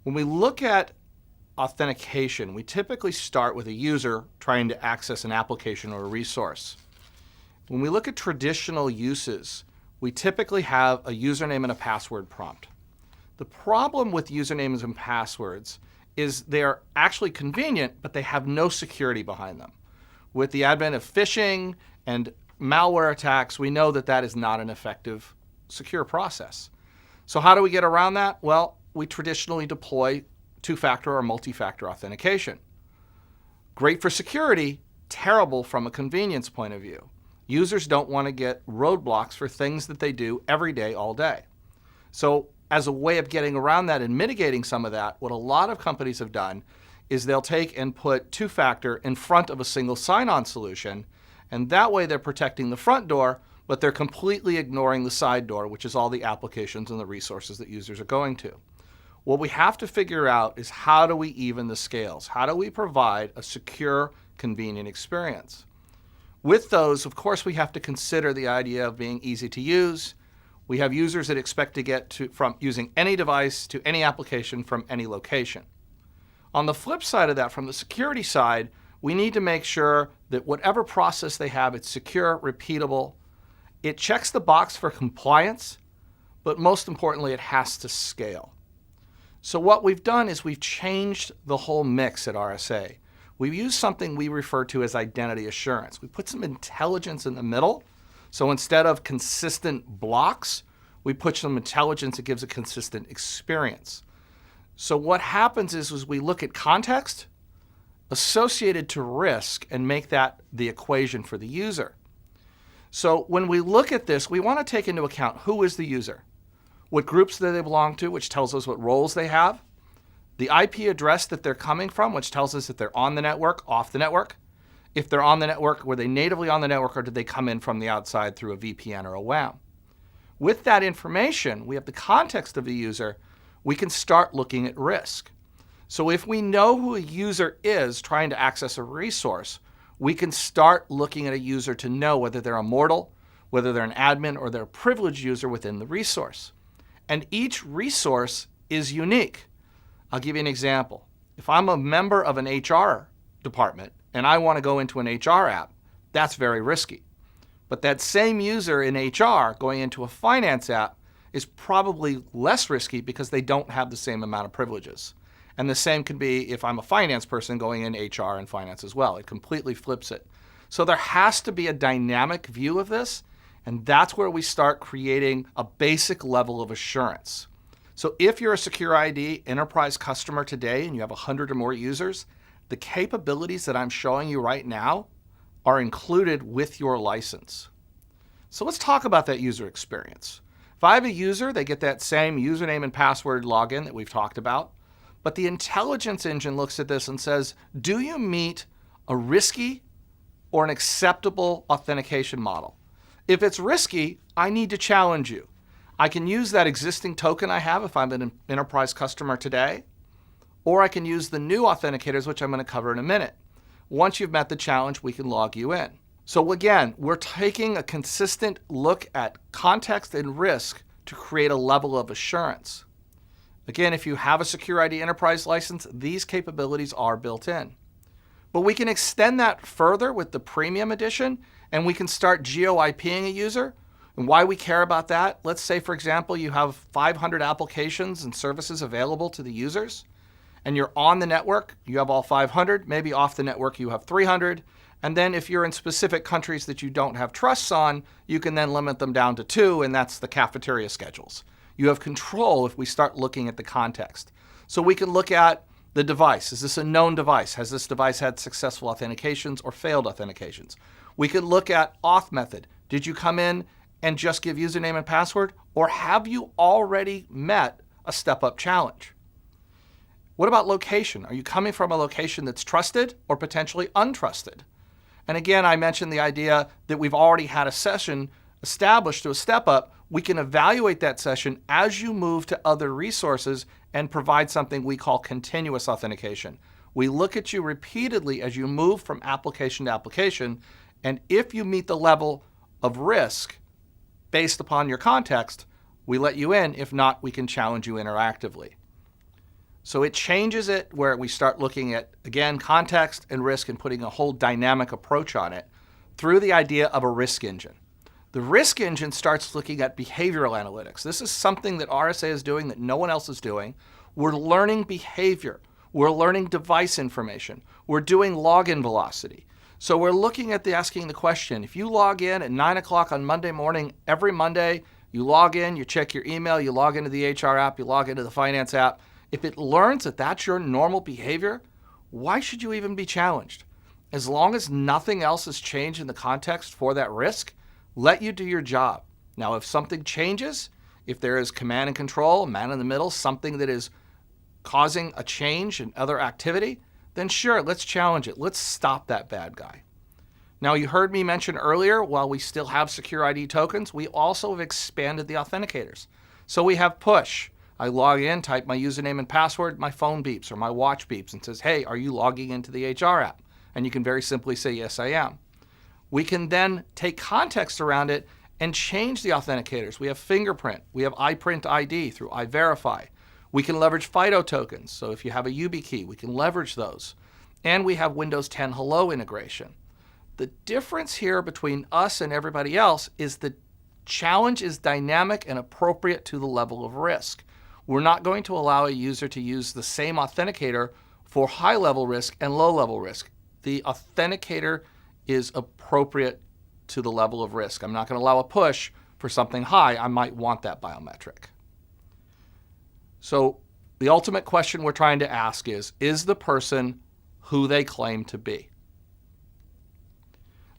When we look at authentication, we typically start with a user trying to access an application or a resource. When we look at traditional uses, we typically have a username and a password prompt. The problem with usernames and passwords is they're actually convenient, but they have no security behind them. With the advent of phishing and malware attacks, we know that that is not an effective, secure process. So how do we get around that? Well, we traditionally deploy two-factor or multi-factor authentication. Great for security, terrible from a convenience point of view. Users don't want to get roadblocks for things that they do every day, all day. So as a way of getting around that and mitigating some of that, what a lot of companies have done is they'll take and put two-factor in front of a single sign-on solution, and that way they're protecting the front door, but they're completely ignoring the side door, which is all the applications and the resources that users are going to. What we have to figure out is how do we even the scales? How do we provide a secure, convenient experience? With those, of course, we have to consider the idea of being easy to use. We have users that expect to get from using any device to any application from any location. On the flip side of that, from the security side, we need to make sure that whatever process they have, it's secure, repeatable. It checks the box for compliance, but most importantly, it has to scale. So what we've done is we've changed the whole mix at RSA. We've used something we refer to as identity assurance. We put some intelligence in the middle. So instead of consistent blocks, we put some intelligence that gives a consistent experience. So what happens is we look at context associated to risk and make that the equation for the user. So when we look at this, we want to take into account who is the user, what groups do they belong to, which tells us what roles they have, the IP address that they're coming from, which tells us if they're on the network, off the network. If they're on the network, were they natively on the network, or did they come in from the outside through a VPN or a WAN? With that information, we have the context of the user, we can start looking at risk. So if we know who a user is trying to access a resource, we can start looking at a user to know whether they're a mortal, whether they're an admin, or they're a privileged user within the resource. And each resource is unique. I'll give you an example. If I'm a member of an HR department and I want to go into an HR app, that's very risky. But that same user in HR going into a finance app is probably less risky because they don't have the same amount of privileges. And the same can be if I'm a finance person going in HR and finance as well. It completely flips it. So there has to be a dynamic view of this, and that's where we start creating a basic level of assurance. So if you're a SecurID enterprise customer today and you have 100 or more users, the capabilities that I'm showing you right now are included with your license. So let's talk about that user experience. If I have a user, they get that same username and password login that we've talked about, but the intelligence engine looks at this and says, do you meet a risky or an acceptable authentication model? If it's risky, I need to challenge you. I can use that existing token I have if I'm an enterprise customer today, or I can use the new authenticators, which I'm going to cover in a minute. Once you've met the challenge, we can log you in. So again, we're taking a consistent look at context and risk to create a level of assurance. Again, if you have a SecurID enterprise license, these capabilities are built in. But we can extend that further with the premium edition, and we can start geo-IPing a user. And why we care about that, let's say, for example, you have 500 applications and services available to the users, and you're on the network, you have all 500, maybe off the network you have 300, and then if you're in specific countries that you don't have trusts on, you can then limit them down to 2, and that's the cafeteria schedules. You have control if we start looking at the context. So we can look at the device. Is this a known device? Has this device had successful authentications or failed authentications? We could look at auth method. Did you come in and just give username and password, or have you already met a step-up challenge? What about location? Are you coming from a location that's trusted or potentially untrusted? And again, I mentioned the idea that we've already had a session established to a step-up. We can evaluate that session as you move to other resources and provide something we call continuous authentication. We look at you repeatedly as you move from application to application, and if you meet the level of risk based upon your context, we let you in. If not, we can challenge you interactively. So it changes it where we start looking at, again, context and risk and putting a whole dynamic approach on it through the idea of a risk engine. The risk engine starts looking at behavioral analytics. This is something that RSA is doing that no one else is doing. We're learning behavior. We're learning device information. We're doing login velocity. So we're looking at asking the question, if you log in at 9 o'clock on Monday morning, every Monday, you log in, you check your email, you log into the HR app, you log into the finance app. If it learns that that's your normal behavior, why should you even be challenged? As long as nothing else has changed in the context for that risk, let you do your job. Now, if something changes, if there is command and control, man in the middle, something that is causing a change in other activity, then sure, let's challenge it. Let's stop that bad guy. Now, you heard me mention earlier, while we still have SecurID tokens, we also have expanded the authenticators. So we have push. I log in, type my username and password, my phone beeps or my watch beeps and says, hey, are you logging into the HR app? And you can very simply say, yes, I am. We can then take context around it and change the authenticators. We have fingerprint. We have iPrint ID through iVerify. We can leverage FIDO tokens. So if you have a YubiKey, we can leverage those. And we have Windows 10 Hello integration. The difference here between us and everybody else is the challenge is dynamic and appropriate to the level of risk. We're not going to allow a user to use the same authenticator for high-level risk and low-level risk. The authenticator is appropriate to the level of risk. I'm not going to allow a push for something high. I might want that biometric. So the ultimate question we're trying to ask is the person who they claim to be?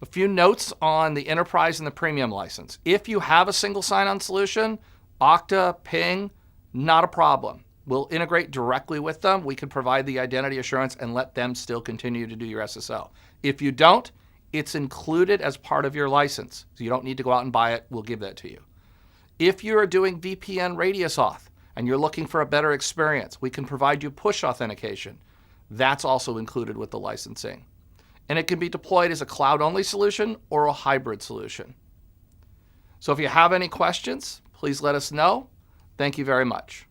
A few notes on the enterprise and the premium license. If you have a single sign-on solution, Okta, Ping, not a problem. We'll integrate directly with them. We can provide the identity assurance and let them still continue to do your SSL. If you don't, it's included as part of your license. So you don't need to go out and buy it. We'll give that to you. If you're doing VPN radius auth and you're looking for a better experience, we can provide you push authentication. That's also included with the licensing. And it can be deployed as a cloud-only solution or a hybrid solution. So if you have any questions, please let us know. Thank you very much.